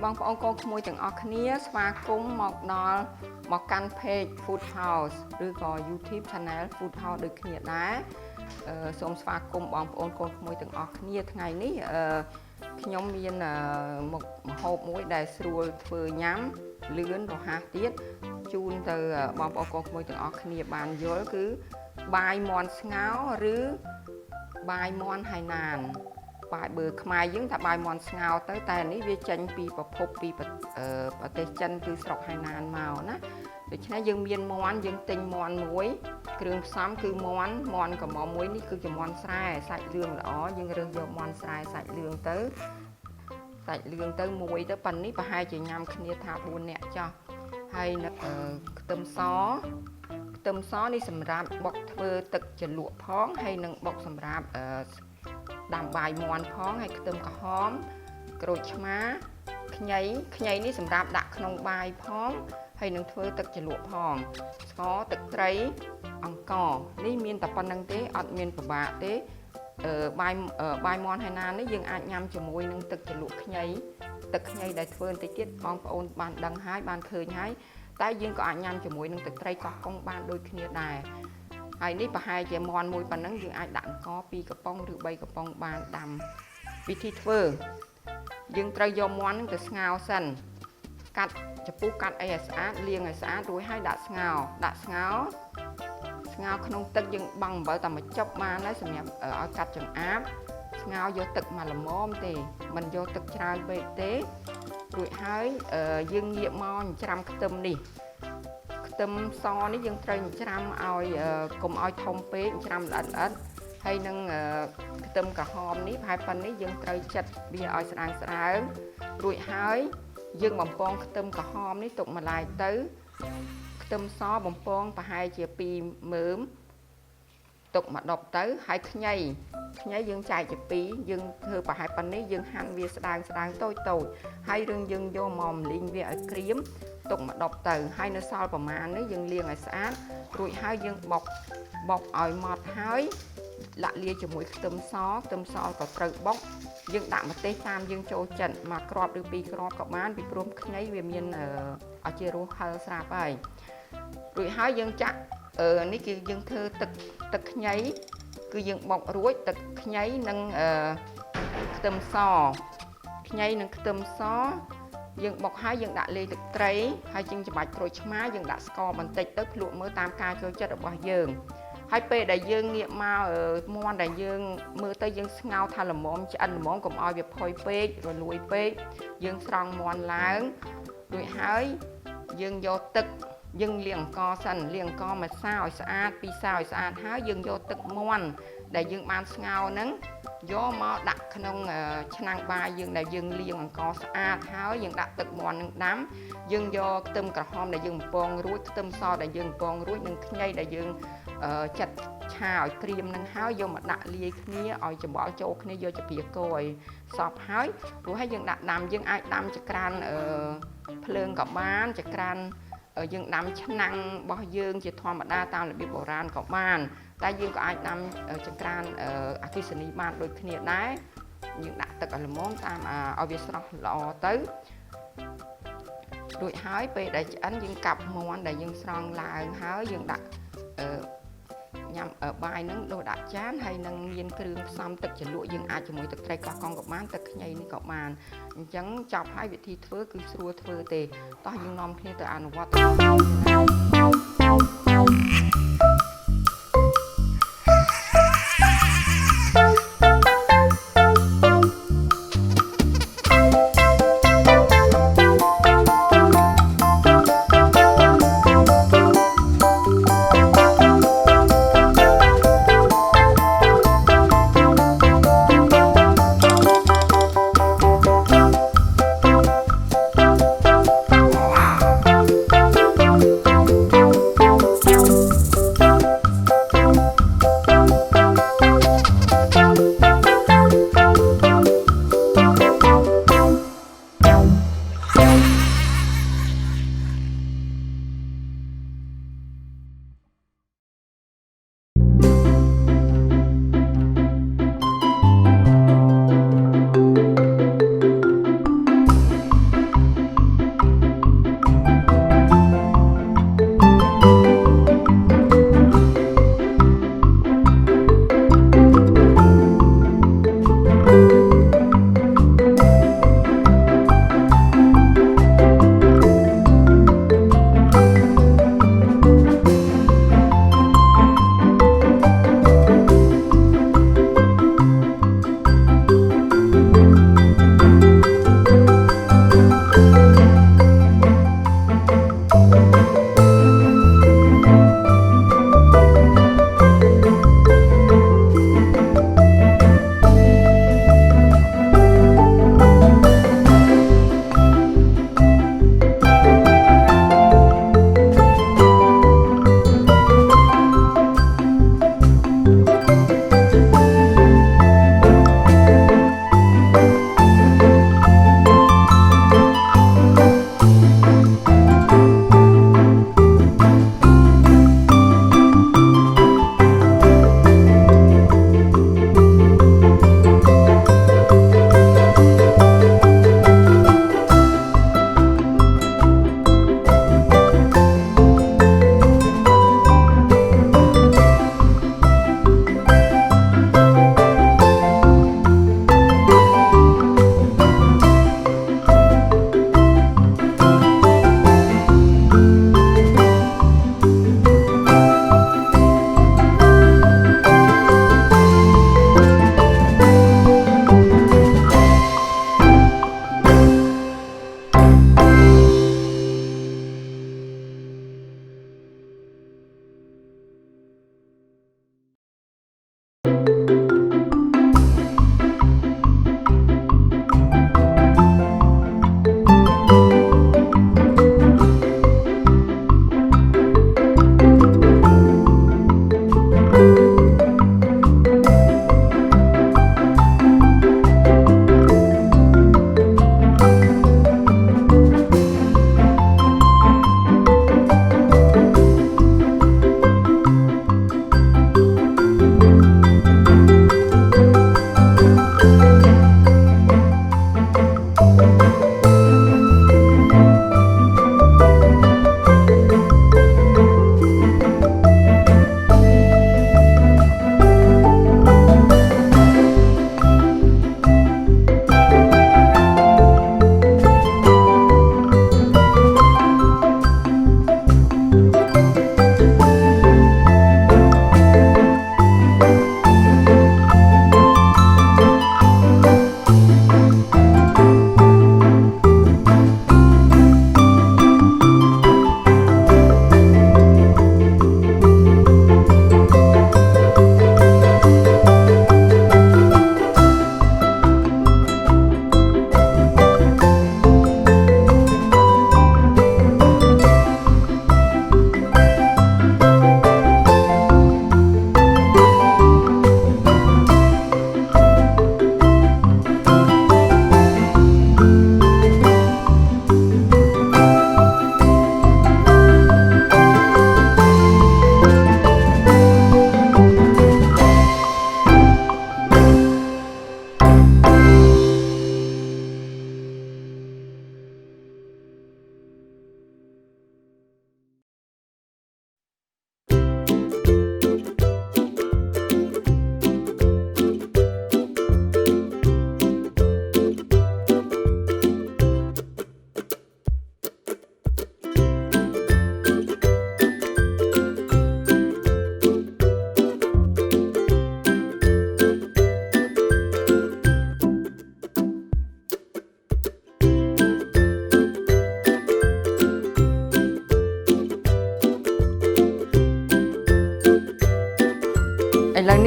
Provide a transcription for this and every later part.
បងប្អូនកូនក្មួយទាំងអស់គ្នាស្វាគមន៍មកកាន់ page Food House ឬក៏ YouTube Channel Food House ដូចគ្នាដែរសូមស្វាគមន៍បងប្អូនកូនក្មួយទាំងអស់គ្នាថ្ងៃនេះខ្ញុំមានមុខម្ហូបមួយដែលស្រួលធ្វើញ៉ាំលឿនរហ័សទៀតជូនទៅបងប្អូនកូនក្មួយទាំងអស់គ្នាបានយល់គឺបាយមាន់ស្ងោរឬបាយមាន់ហើយណានបាយបើខ្មែរយើងថាបាយមាន់ស្ងោរទៅតែនេះវាចេញពីប្រភពពីប្រទេសចិនគឺស្រុកហើយណានមកណាដូច្នេះយើងមានមាន់យើងទិញមាន់មួយគ្រឿងផ្សំគឺមាន់កំមុំមួយនេះគឺជាមាន់ស្រែសាច់លឿងល្អយើងរើសយកមាន់ស្រែសាច់លឿងទៅមួយទៅប៉ុណ្នេះប្រហែលជាញ៉ាំគ្នាថា4នាក់ចោះហើយនៅខ្ទឹមសនេះសម្រាប់បុកធ្វើទឹកជ្រលក់ផងហើយនឹងបុកសម្រាប់ដាំបាយមាន់ផងហើយខ្ទឹមក្រហមក្រូចឆ្មាខ្ញីនេះសម្រាប់ដាក់ក្នុងបាយផងហើយនឹងធ្វើទឹកជ្រលក់ផងស្ករទឹកត្រីអង្ករនេះមានតែប៉ុណ្្នឹងទេអត់មានពិបាកទេបាយមាន់ហើយណានេះយើងអាចញ៉ាំជាមួយនឹងទឹកជ្រលក់ទឹកខ្ញីដែលធ្វើបន្តិចទៀតបងប្អូនបានដឹងហើយបានឃើញហើយតែយើងក៏អាចញ៉ាំជាមួយនឹងទឹកត្រីកោះកុងបានដូចគ្នាដែរហើយនេះប្រហែលជាមាន់មួយប៉ុណ្ណឹងយើងអាចដាក់អង្ករ2កំប៉ុងឬ3កំប៉ុងបានដាំវិធីធ្វើយើងត្រូវយកមាន់នឹងទៅស្ងោរសិនកាត់ចំពោះកាត់អីឲ្យស្អាតលាងឲ្យស្អាតរួចហើយដាក់ស្ងោរក្នុងទឹកយើងបង់អំបិលតែមួយចុកបានហើយសម្រាប់ឲ្យកាត់ចង្អាបស្ងោរយកទឹកមកល្មមទេមិនយកទឹកច្រើនពេកទេរួចហើយយើងងាកមកច្រាំខ្ទឹមនេះខ្ទឹមសនេះយើងត្រូវច្រាំឲ្យកុំឲ្យធំពេកច្រាំល្អិតហើយនឹងខ្ទឹមក្រហមនេះប្រហែលប៉ុណ្នេះយើងត្រូវចិតវាឲ្យស្ដើងរួចហើយយើងបំពងខ្ទឹមក្រហមនេះទុកម្លាយទៅខ្ទឹមសបំពងប្រហែលជា2មើមទុកមកដប់ទៅហើយខ្ញីយើងចែកជា2យើងធ្វើប្រហែលប៉ុណ្នេះយើងហាន់វាស្ដើងតូចហើយយើងយកមកម្លីងវាឲ្យក្រៀមទុកមកដប់ទៅហើយនៅសល់ប្រមាណនេះយើងលាងឲ្យស្អាតរួចហើយយើងបុកឲ្យម៉ត់ហើយលាក់លាយជាមួយខ្ទឹមសក៏ត្រូវបុកយើងដាក់ម្ទេសតាមយើងចូលចិត្ត1គ្រាប់ឬ2គ្រាប់ក៏បានពីព្រោះខ្ញីវាមានឲ្យជារសហឹរស្រាប់ហើយរួចហើយយើងចាក់នេះគឺយើងធ្វើទឹកខ្ញីគឺយើងបុករួចទឹកខ្ញីនិងខ្ទឹមសយើងបុកហើយយើងដាក់លាយទឹកត្រីហើយយើងច្របាច់ក្រូចឆ្មាយើងដាក់ស្ករបន្តិចទៅភ្លក់មើលតាមការចូលចិត្តរបស់យើងហើយពេលដែលយើងងាកមកមាន់ដែលយើងមើលទៅយើងស្ងោរថាល្មមឆ្អិនល្មមកុំឲ្យវាផុយពេករលួយពេកយើងស្រង់មាន់ឡើងរួចហើយយើងយកទឹកយើងលាងអង្ករសិនលាងអង្ករមួយសាឲ្យស្អាត2សាឲ្យស្អាតហើយយើងយកទឹកមាន់ដែលយើងបានស្ងោរហ្នឹងយកមកដាក់ក្នុងឆ្នាំងបាយយើងដែលយើងលាងអង្ករស្អាតហើយយើងដាក់ទឹកមាន់នឹងដាំយើងយកខ្ទឹមក្រហមដែលយើងបំពងរួចខ្ទឹមសដែលយើងបំពងរួចនិងខ្ញីដែលយើងចាត់ឆាឲ្យក្រៀមនឹងហើយយកមកដាក់លាយគ្នាឲ្យច្របល់ចូលគ្នាយកជាព្រាគោឲ្យសព្វហើយព្រោះហើយយើងដាក់ដាំយើងអាចដាំចក្រានភ្លើងក៏បានចក្រានយើងដាំឆ្នាំងរបស់យើងជាធម្មតាតាមរបៀបបុរាណក៏បានតែយើងក៏អាចដាំចក្រានអគ្គិសនីបានដូចគ្នាដែរយើងដាក់ទឹកឲ្យល្មមតាមឲ្យវាស្រស់ល្អទៅរួចហើយពេលដែលឆ្អិនយើងកាប់មាន់ដែលយើងស្រង់ឡើងហើយយើងដាក់ញ៉ាំបាយនឹងដូចដាក់ចានហើយនឹងមានគ្រឿងផ្សំទឹកជ្រលក់យើងអាចជាមួយទឹកត្រីកោះកុងក៏បានទឹកខ្ញីនេះក៏បានអញ្ចឹងចប់ហើយវិធីធ្វើគឺស្រួលធ្វើទេតោះយើងនាំគ្នាទៅអនុវត្ត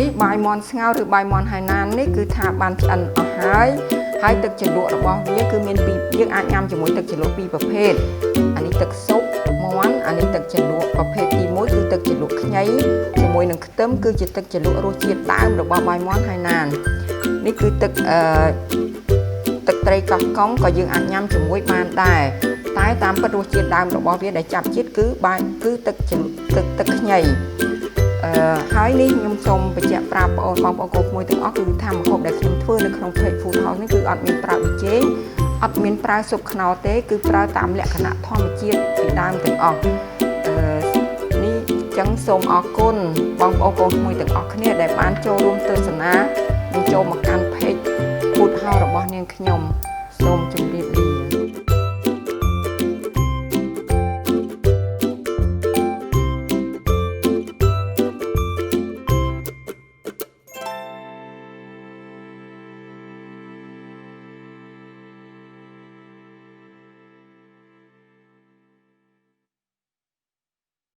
នេះបាយមាន់ស្ងោរឬបាយមាន់ហើយណាននេះគឺថាបានឆ្អិនអស់ហើយទឹកជ្រលក់របស់វាគឺមានពីរយើងអាចញ៉ាំជាមួយទឹកជ្រលក់ពីរប្រភេទអានេះទឹកស៊ុបមាន់អានេះទឹកជ្រលក់ប្រភេទទី1គឺទឹកជ្រលក់ខ្ញីជាមួយនឹងខ្ទឹមគឺជាទឹកជ្រលក់រសជាតិដើមរបស់បាយមាន់ហើយណាននេះគឺទឹកត្រីកោះកុងក៏យើងអាចញ៉ាំជាមួយបានដែរតែតាមពិតរសជាតិដើមរបស់វាដែលចាប់ជាតិគឺទឹកខ្ញីហើយនេះខ្ញុំសូមបញ្ជាក់ប្រាប់បងប្អូនកូនមួយទាំងអស់គឺថាម្ហូបដែលខ្ញុំធ្វើនៅក្នុង Page Food House នេះគឺអត់មានប្រើប៊ីចេងអត់មានប្រើស៊ុបខ្នុរទេគឺប្រើតាមលក្ខណៈធម្មជាតិពីដើមទាំងអស់នេះចឹងសូមអរគុណបងប្អូនកូនមួយទាំងអស់គ្នាដែលបានចូលរួមទស្សនានិងចូលមកកាន់ Page Food House របស់នាងខ្ញុំសូមជម្រាបលា